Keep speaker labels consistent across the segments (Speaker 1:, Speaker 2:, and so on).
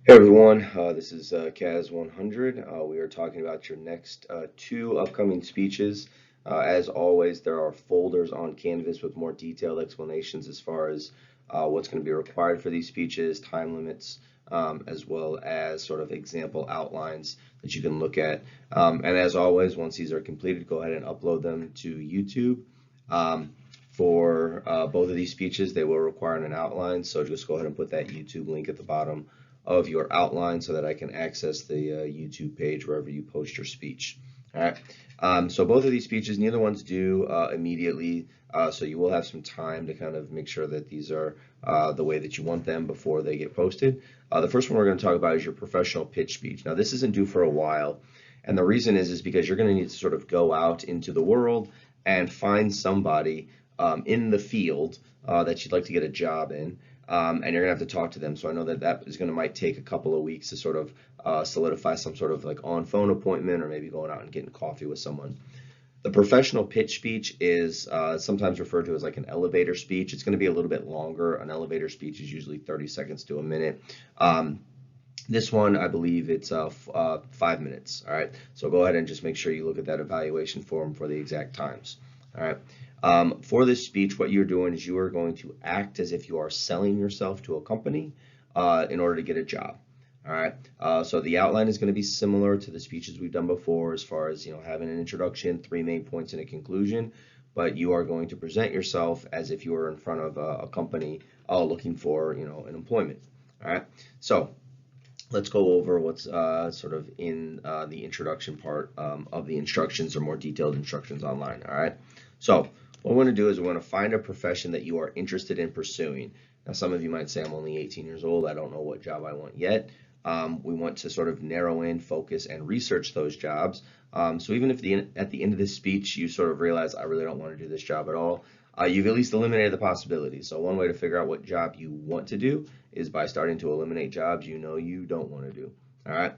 Speaker 1: Hey everyone, this is Kaz 100. We are talking about your next two upcoming speeches. As always, there are folders on Canvas with more detailed explanations as far as what's going to be required for these speeches, time limits, as well as sort of example outlines that you can look at. And as always, once these are completed, go ahead and upload them to YouTube. For both of these speeches, they will require an outline, so just go ahead and put that YouTube link at the bottom of your outline so that I can access the YouTube page wherever you post your speech. All right. So both of these speeches, neither one's due immediately, so you will have some time to kind of make sure that these are the way that you want them before they get posted. The first one we're going to talk about is your professional pitch speech. Now, this isn't due for a while, and the reason is because you're going to need to sort of go out into the world and find somebody in the field that you'd like to get a job in. And you're gonna have to talk to them. So I know that that is gonna might take a couple of weeks to sort of solidify some sort of like on phone appointment or maybe going out and getting coffee with someone. The professional pitch speech is sometimes referred to as like an elevator speech. It's going to be a little bit longer. An elevator speech is usually 30 seconds to a minute. This one, I believe it's 5 minutes. All right. So go ahead and just make sure you look at that evaluation form for the exact times. All right. For this speech, what you're doing is you are going to act as if you are selling yourself to a company in order to get a job. All right. So the outline is going to be similar to the speeches we've done before, as far as having an introduction, three main points, and a conclusion. But you are going to present yourself as if you were in front of a company looking for an employment. All right. So let's go over what's sort of in the introduction part of the instructions or more detailed instructions online. All right. So what we're going to do is we're going to find a profession that you are interested in pursuing. Now, some of you might say, I'm only 18 years old. I don't know what job I want yet. We want to sort of narrow in, focus, and research those jobs. So even if at the end of this speech you sort of realize, I really don't want to do this job at all, you've at least eliminated the possibilities. So one way to figure out what job you want to do is by starting to eliminate jobs you know you don't want to do. All right.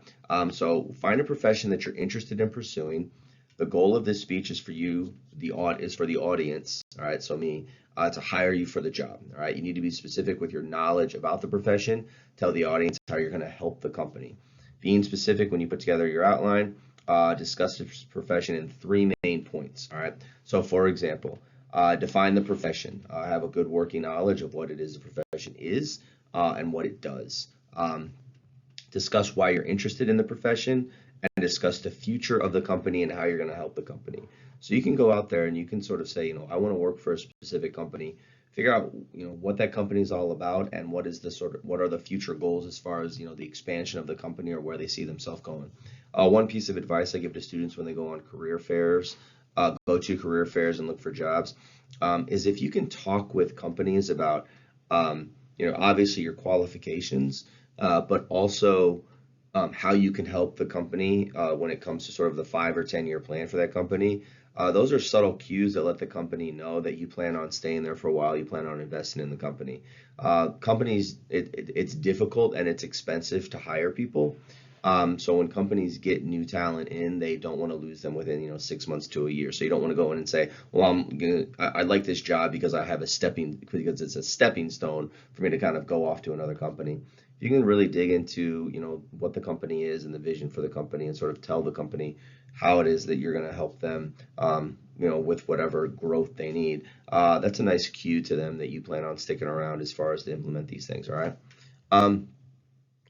Speaker 1: So find a profession that you're interested in pursuing. The goal of this speech is for you, is for the audience, all right, so me, to hire you for the job, all right? You need to be specific with your knowledge about the profession. Tell the audience how you're going to help the company. Being specific when you put together your outline, discuss the profession in three main points, all right? So for example, define the profession. Have a good working knowledge of what it is the profession is and what it does. Discuss why you're interested in the profession, and discuss the future of the company and how you're going to help the company. So you can go out there and you can sort of say, I want to work for a specific company, figure out, what that company is all about and what are the future goals as far as, the expansion of the company or where they see themselves going. One piece of advice I give to students when they go on career fairs, go to career fairs and look for jobs, is if you can talk with companies about, obviously your qualifications, but also how you can help the company when it comes to sort of the 5 or 10 year plan for that company. Those are subtle cues that let the company know that you plan on staying there for a while, you plan on investing in the company. Companies, it's difficult and it's expensive to hire people. So when companies get new talent in, they don't want to lose them within 6 months to a year. So you don't want to go in and say, well, I like this job because because it's a stepping stone for me to kind of go off to another company. You can really dig into what the company is and the vision for the company and sort of tell the company how it is that you're going to help them with whatever growth they need. That's a nice cue to them that you plan on sticking around as far as to implement these things. All right. Um,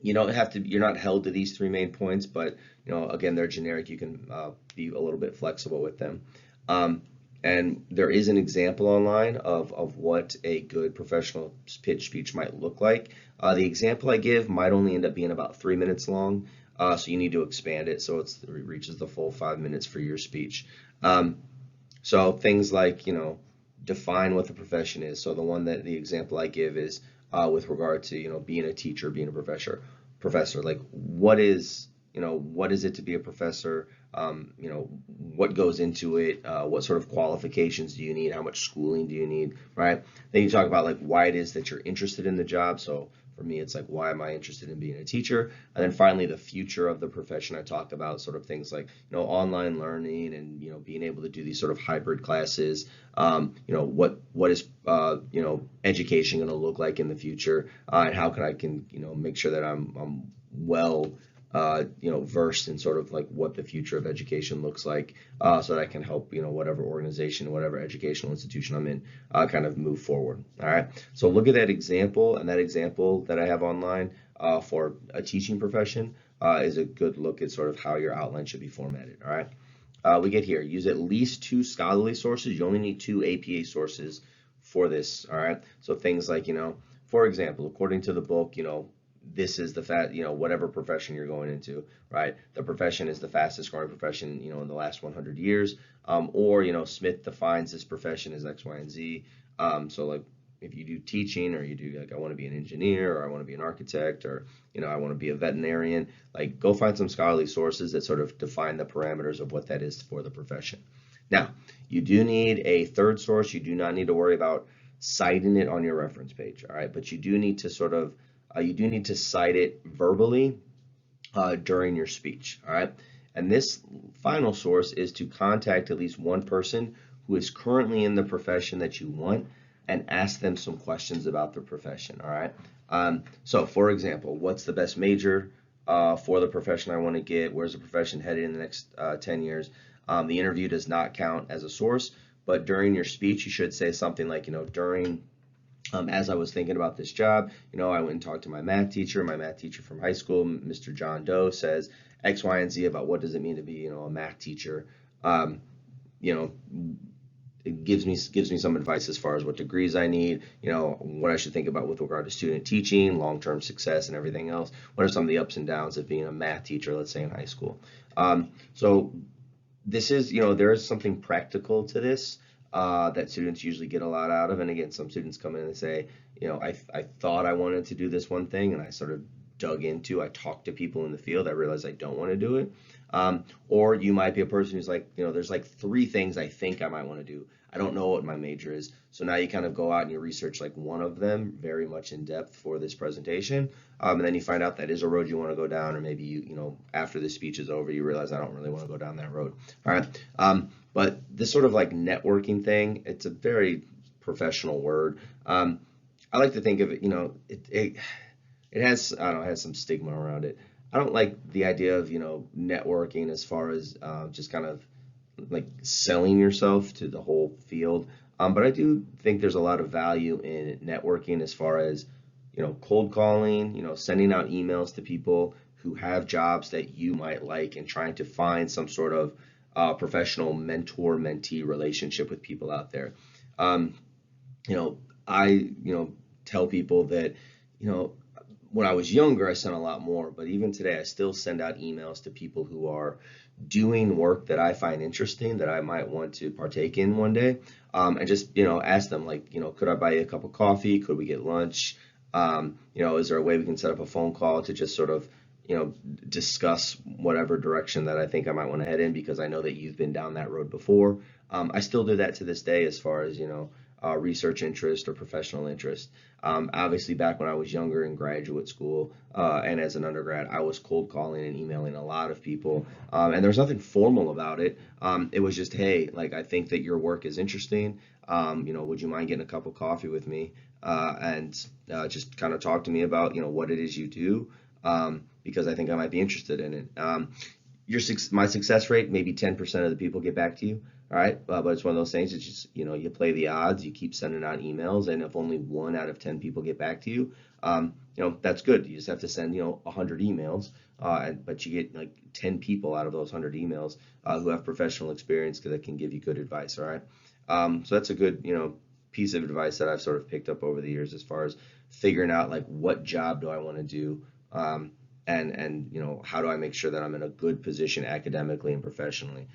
Speaker 1: you don't have to, you're not held to these three main points, but again, they're generic. You can be a little bit flexible with them. Um, and there is an example online of what a good professional pitch speech might look like. The example I give might only end up being about 3 minutes long, so you need to expand it so it reaches the full 5 minutes for your speech. So things like, define what the profession is. So the example I give is with regard to, being a teacher, being a professor, like what is it to be a professor? What goes into it? What sort of qualifications do you need? How much schooling do you need, right? Then you talk about like why it is that you're interested in the job. So For me, it's like, why am I interested in being a teacher? And then finally, the future of the profession. I talked about sort of things like, online learning and, being able to do these sort of hybrid classes. What is, education going to look like in the future? And how can, make sure that I'm well, versed in sort of like what the future of education looks like, so that I can help, whatever organization, whatever educational institution I'm in, kind of move forward. All right. So look at that example, and that example that I have online for a teaching profession is a good look at sort of how your outline should be formatted. All right. We get here, use at least 2 scholarly sources. You only need 2 APA sources for this. All right. So things like, for example, according to the book, this is whatever profession you're going into, right? The profession is the fastest growing profession, in the last 100 years. Or, Smith defines this profession as X, Y, and Z. So like if you do teaching, or you do like, I want to be an engineer, or I want to be an architect, or, I want to be a veterinarian, like go find some scholarly sources that sort of define the parameters of what that is for the profession. Now, you do need a third source. You do not need to worry about citing it on your reference page, all right? But you do need to sort of you do need to cite it verbally during your speech, all right? And this final source is to contact at least one person who is currently in the profession that you want and ask them some questions about the profession, all right? So, for example, what's the best major for the profession I want to get? Where's the profession headed in the next 10 years? The interview does not count as a source, but during your speech, you should say something like, as I was thinking about this job, I went and talked to my math teacher. My math teacher from high school, Mr. John Doe, says X, Y, and Z about what does it mean to be, a math teacher. It gives me some advice as far as what degrees I need, what I should think about with regard to student teaching, long-term success, and everything else. What are some of the ups and downs of being a math teacher, let's say in high school? So this is, there is something practical to this. That students usually get a lot out of. And again, some students come in and say, I thought I wanted to do this one thing, and I sort of I talked to people in the field, I realized I don't want to do it. Or you might be a person who's like, there's like 3 things I think I might want to do. I don't know what my major is. So now you kind of go out and you research like one of them very much in depth for this presentation. And then you find out that is a road you want to go down, or maybe after the speech is over, you realize I don't really want to go down that road. All right. But this sort of like networking thing, it's a very professional word. I like to think of it, it has, I don't know, it has some stigma around it. I don't like the idea of, networking as far as just kind of like selling yourself to the whole field. But I do think there's a lot of value in networking as far as, cold calling, sending out emails to people who have jobs that you might like, and trying to find some sort of professional mentor-mentee relationship with people out there. I tell people that, when I was younger, I sent a lot more, but even today, I still send out emails to people who are doing work that I find interesting, that I might want to partake in one day, and just, ask them, like, could I buy you a cup of coffee? Could we get lunch? Is there a way we can set up a phone call to just sort of, discuss whatever direction that I think I might want to head in, because I know that you've been down that road before. I still do that to this day as far as, research interest or professional interest. Obviously, back when I was younger in graduate school and as an undergrad, I was cold calling and emailing a lot of people, and there was nothing formal about it. It was just, hey, like, I think that your work is interesting. Would you mind getting a cup of coffee with me, and just kind of talk to me about, what it is you do, because I think I might be interested in it. My success rate, maybe 10% of the people get back to you. All right, but it's one of those things. It's just, you play the odds. You keep sending out emails, and if only 1 out of 10 people get back to you, that's good. You just have to send 100 emails, but you get like 10 people out of those 100 emails who have professional experience that can give you good advice. All right, so that's a good piece of advice that I've sort of picked up over the years as far as figuring out like what job do I want to do. And how do I make sure that I'm in a good position academically and professionally?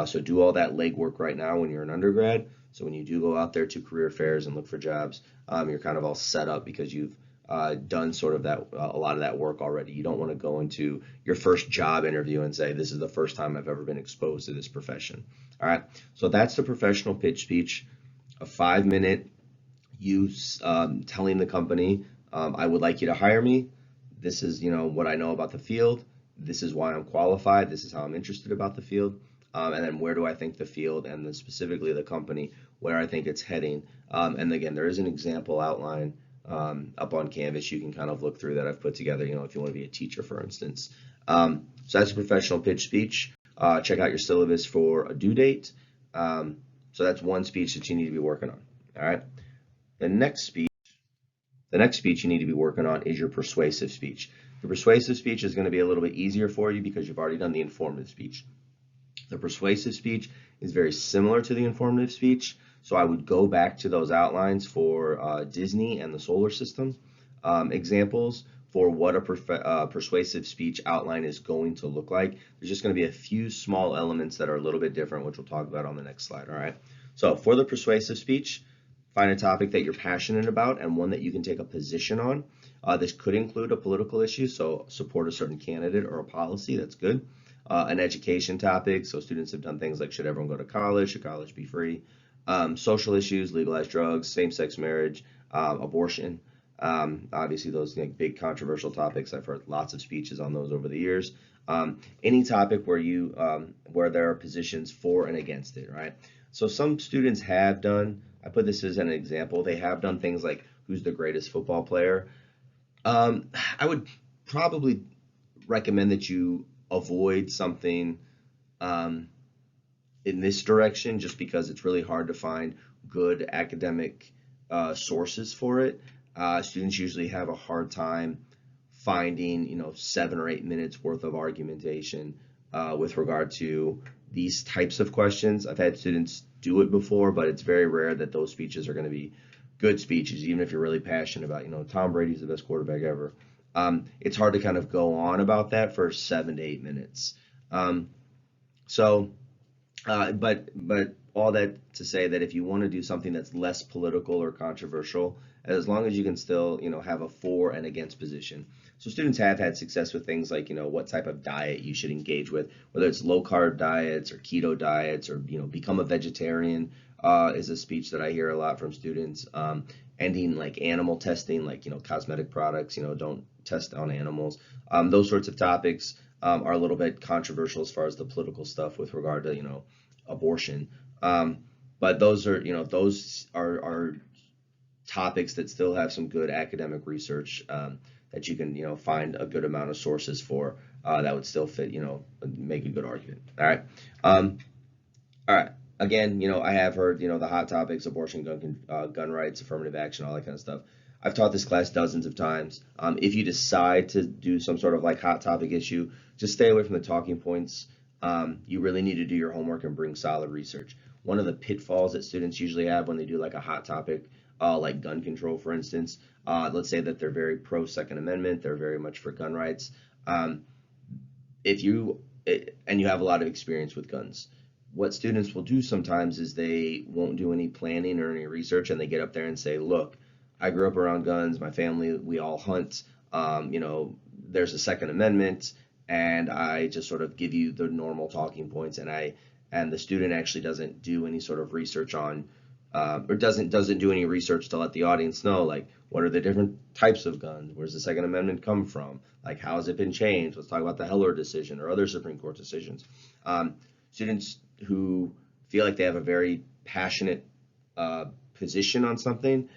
Speaker 1: So do all that legwork right now when you're an undergrad. So when you do go out there to career fairs and look for jobs, you're kind of all set up because you've done sort of that a lot of that work already. You don't want to go into your first job interview and say, this is the first time I've ever been exposed to this profession. All right. So that's the professional pitch speech, a 5-minute you telling the company I would like you to hire me. This is, what I know about the field. This is why I'm qualified. This is how I'm interested about the field. And then where do I think the field and specifically the company, where I think it's heading. And again, there is an example outline up on Canvas. You can kind of look through that I've put together, if you want to be a teacher, for instance. So that's a professional pitch speech. Check out your syllabus for a due date. So that's one speech that you need to be working on. All right. The next speech you need to be working on is your persuasive speech. The persuasive speech is going to be a little bit easier for you because you've already done the informative speech. The persuasive speech is very similar to the informative speech, so I would go back to those outlines for Disney and the solar system examples for what a persuasive speech outline is going to look like. There's just going to be a few small elements that are a little bit different, which we'll talk about on the next slide, all right? So for the persuasive speech, find a topic that you're passionate about and one that you can take a position on. This could include a political issue, so support a certain candidate or a policy, that's good. An education topic, so students have done things like should everyone go to college, should college be free? Social issues, legalize drugs, same-sex marriage, abortion. Obviously those big controversial topics. I've heard lots of speeches on those over the years. Any topic where there are positions for and against it, right? So some students have done, I put this as an example, they have done things like who's the greatest football player. I would probably recommend that you avoid something in this direction just because it's really hard to find good academic sources for it. Students usually have a hard time finding 7 or 8 minutes worth of argumentation with regard to these types of questions. I've had students do it before, but it's very rare that those speeches are going to be good speeches, even if you're really passionate about, Tom Brady's the best quarterback ever. It's hard to kind of go on about that for 7 to 8 minutes. But all that to say that if you want to do something that's less political or controversial, as long as you can still, have a for and against position. So students have had success with things like, what type of diet you should engage with, whether it's low carb diets or keto diets or, become a vegetarian is a speech that I hear a lot from students. Ending like animal testing, like, cosmetic products, don't test on animals. Those sorts of topics are a little bit controversial as far as the political stuff with regard to, abortion. But those are topics that still have some good academic research that you can, find a good amount of sources for that would still fit, make a good argument. All right. All right. Again, I have heard, the hot topics, abortion, gun rights, affirmative action, all that kind of stuff. I've taught this class dozens of times. If you decide to do some sort of like hot topic issue, just stay away from the talking points. You really need to do your homework and bring solid research. One of the pitfalls that students usually have when they do like a hot topic, like gun control, for instance, let's say that they're very pro Second Amendment, they're very much for gun rights. And you have a lot of experience with guns, what students will do sometimes is they won't do any planning or any research, and they get up there and say, look, I grew up around guns, my family, we all hunt, there's a Second Amendment, and I just sort of give you the normal talking points, and the student actually doesn't do any sort of research on, or doesn't do any research to let the audience know, like, what are the different types of guns? Where's the Second Amendment come from? Like, how has it been changed? Let's talk about the Heller decision or other Supreme Court decisions. Students who feel like they have a very passionate position on something,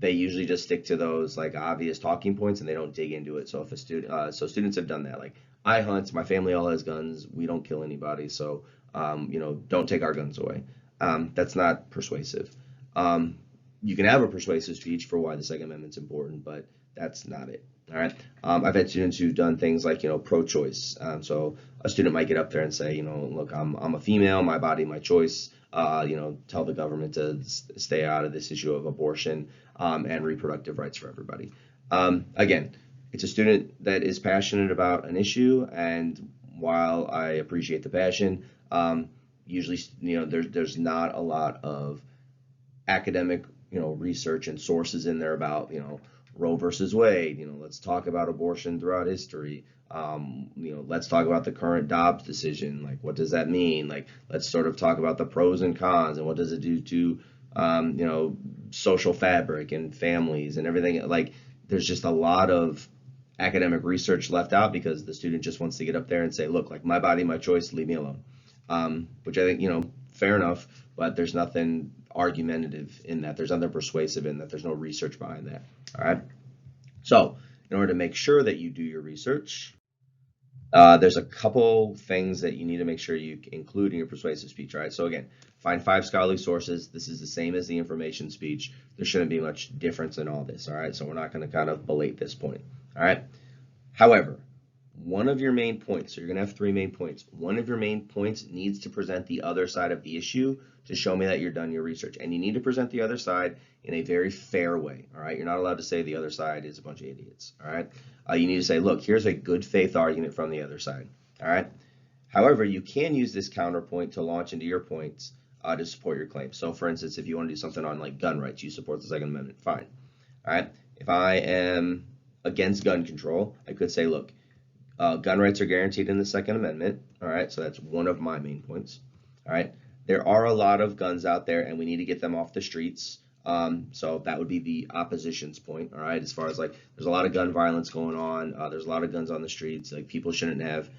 Speaker 1: they usually just stick to those like obvious talking points and they don't dig into it. So if a student, so students have done that. Like, I hunt, my family all has guns, we don't kill anybody, so don't take our guns away. That's not persuasive. You can have a persuasive speech for why the Second Amendment's important, but that's not it. All right. I've had students who've done things like, pro-choice. So a student might get up there and say, look, I'm a female, my body, my choice. Tell the government to stay out of this issue of abortion and reproductive rights for everybody. Again, it's a student that is passionate about an issue, and while I appreciate the passion, usually, there's not a lot of academic, research and sources in there about, Roe versus Wade. Let's talk about abortion throughout history. Let's talk about the current Dobbs decision. Like, what does that mean? Like, let's sort of talk about the pros and cons and what does it do to you know, social fabric and families and everything. Like, there's just a lot of academic research left out because the student just wants to get up there and say, look, like, my body, my choice, leave me alone. Which I think, you know, fair enough, but there's nothing argumentative in that. There's nothing persuasive in that. There's no research behind that. All right. So, in order to make sure that you do your research, there's a couple things that you need to make sure you include in your persuasive speech. All right. So again, find 5 scholarly sources. This is the same as the information speech. There shouldn't be much difference in all this. All right. So we're not going to kind of belate this point. All right. However, one of your main points, so you're going to have 3 main points. One of your main points needs to present the other side of the issue to show me that you're done your research. And you need to present the other side in a very fair way. All right. You're not allowed to say the other side is a bunch of idiots. All right. You need to say, look, here's a good faith argument from the other side. All right. However, you can use this counterpoint to launch into your points to support your claim. So for instance, if you want to do something on like gun rights, you support the Second Amendment, fine. All right. If I am against gun control, I could say, look, gun rights are guaranteed in the Second Amendment. All right. So that's one of my main points. All right. There are a lot of guns out there and we need to get them off the streets. So that would be the opposition's point. All right. As far as like, there's a lot of gun violence going on. There's a lot of guns on the streets. Like, people shouldn't have,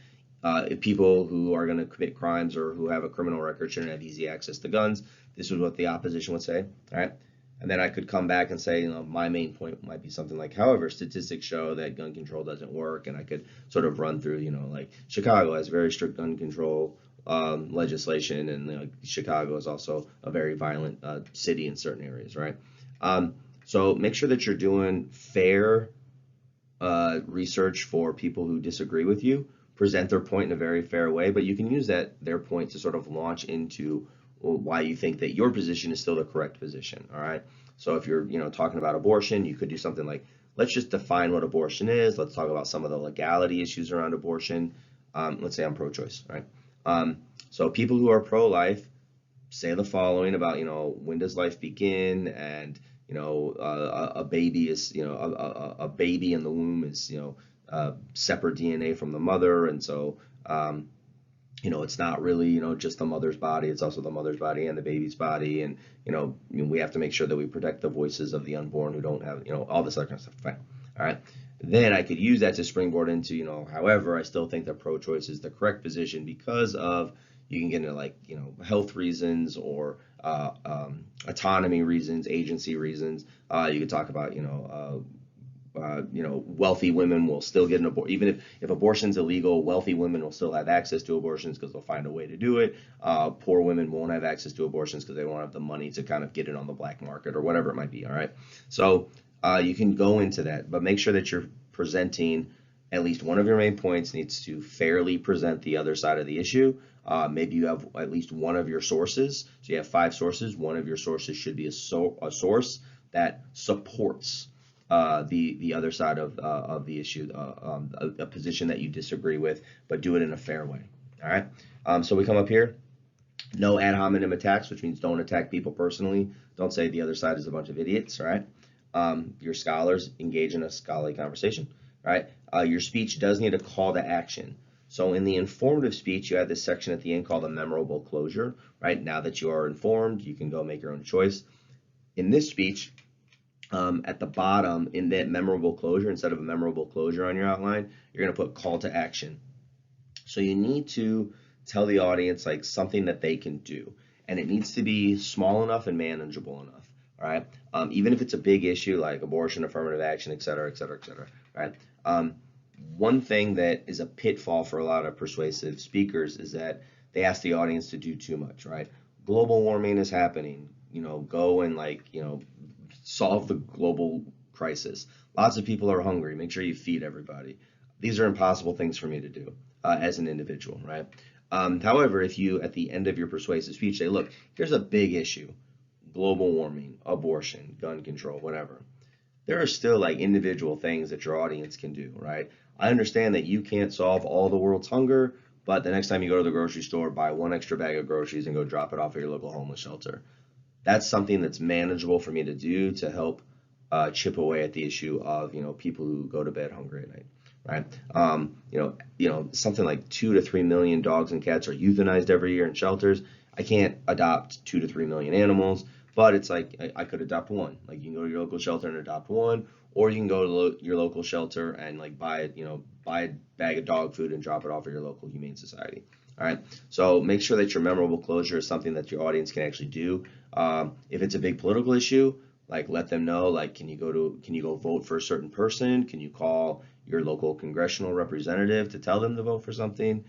Speaker 1: if people who are going to commit crimes or who have a criminal record shouldn't have easy access to guns. This is what the opposition would say. All right. And then I could come back and say, you know, my main point might be something like, however, statistics show that gun control doesn't work. And I could sort of run through, you know, like Chicago has very strict gun control legislation, and you know, Chicago is also a very violent city in certain areas, right? So make sure that you're doing fair research for people who disagree with you. Present their point in a very fair way, but you can use their point to sort of launch into why you think that your position is still the correct position. All right. So if you're, you know, talking about abortion, you could do something like, let's just define what abortion is. Let's talk about some of the legality issues around abortion. Let's say I'm pro-choice, right? So people who are pro-life say the following about, you know, when does life begin, and you know, a baby is, you know, a baby in the womb is, you know, separate DNA from the mother, and so you know, it's not really, you know, just the mother's body, it's also the mother's body and the baby's body, and you know, we have to make sure that we protect the voices of the unborn who don't have, you know, all this other kind of stuff. Fine. All right. Then I could use that to springboard into, you know, however, I still think that pro-choice is the correct position because of, you can get into like, you know, health reasons or autonomy reasons, agency reasons. You could talk about, you know, wealthy women will still get an abortion. Even if abortion's illegal, wealthy women will still have access to abortions because they'll find a way to do it. Poor women won't have access to abortions because they won't have the money to kind of get it on the black market or whatever it might be. All right. So you can go into that, but make sure that you're presenting at least one of your main points needs to fairly present the other side of the issue. Maybe you have at least one of your sources. So you have 5 sources. One of your sources should be a source that supports the other side of the issue, a position that you disagree with, but do it in a fair way. All right. So we come up here. No ad hominem attacks, which means don't attack people personally. Don't say the other side is a bunch of idiots. All right. Your scholars engage in a scholarly conversation. All right. Your speech does need a call to action. So in the informative speech, you have this section at the end called a memorable closure. Right. Now that you are informed, you can go make your own choice. In this speech, at the bottom in that memorable closure, instead of a memorable closure on your outline, you're going to put call to action. So you need to tell the audience like something that they can do, and it needs to be small enough and manageable enough. All right. Even if it's a big issue like abortion, affirmative action, et cetera, et cetera, et cetera. Right. One thing that is a pitfall for a lot of persuasive speakers is that they ask the audience to do too much. Right. Global warming is happening. You know, go and like, you know, solve the global crisis. Lots of people are hungry. Make sure you feed everybody. These are impossible things for me to do as an individual, right? However, if you, at the end of your persuasive speech, say, look, here's a big issue, global warming, abortion, gun control, whatever. There are still like individual things that your audience can do, right? I understand that you can't solve all the world's hunger, but the next time you go to the grocery store, buy 1 extra bag of groceries and go drop it off at your local homeless shelter. That's something that's manageable for me to do to help chip away at the issue of, you know, people who go to bed hungry at night, right? You know, something like 2 to 3 million dogs and cats are euthanized every year in shelters. I can't adopt 2 to 3 million animals, but it's like I could adopt one. Like you can go to your local shelter and adopt one, or you can go to your local shelter and like buy a bag of dog food and drop it off at your local humane society. All right. So make sure that your memorable closure is something that your audience can actually do. If it's a big political issue, like let them know. Like, can you go vote for a certain person? Can you call your local congressional representative to tell them to vote for something?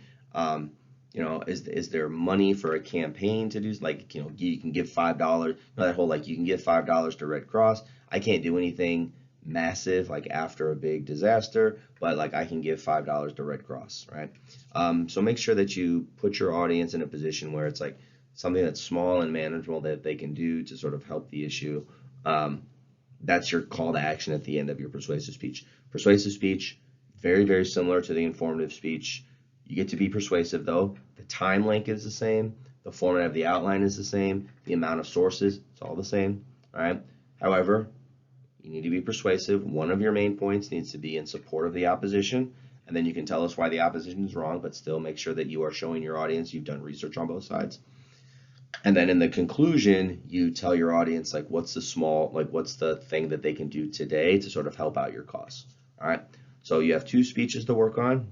Speaker 1: Is there money for a campaign to do? Like, you can give $5. That whole like you can give $5 to Red Cross. I can't do anything massive like after a big disaster, but like I can give $5 to Red Cross, right? So make sure that you put your audience in a position where it's like something that's small and manageable that they can do to sort of help the issue. Um, that's your call to action at the end of your persuasive speech. Persuasive speech, very, very similar to the informative speech. You get to be persuasive though. The time length is the same. The format of the outline is the same. The amount of sources, it's all the same. All right. However, you need to be persuasive. One of your main points needs to be in support of the opposition. And then you can tell us why the opposition is wrong, but still make sure that you are showing your audience you've done research on both sides. And then in the conclusion, you tell your audience like what's the thing that they can do today to sort of help out your cause. All right. So you have 2 speeches to work on.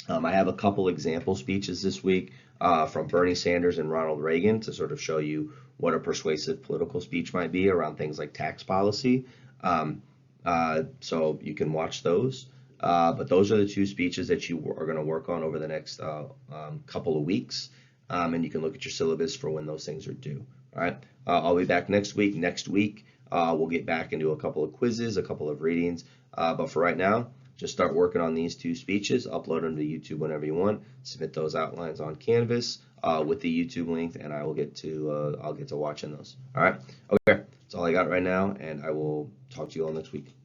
Speaker 1: I have a couple example speeches this week from Bernie Sanders and Ronald Reagan to sort of show you what a persuasive political speech might be around things like tax policy. So you can watch those. But those are the 2 speeches that you are going to work on over the next couple of weeks. And you can look at your syllabus for when those things are due. All right. I'll be back next week. Next week, we'll get back into a couple of quizzes, a couple of readings. But for right now, just start working on these 2 speeches, upload them to YouTube whenever you want, submit those outlines on Canvas with the YouTube link, and I'll get to watching those. All right. Okay. That's all I got right now, and I will talk to you all next week.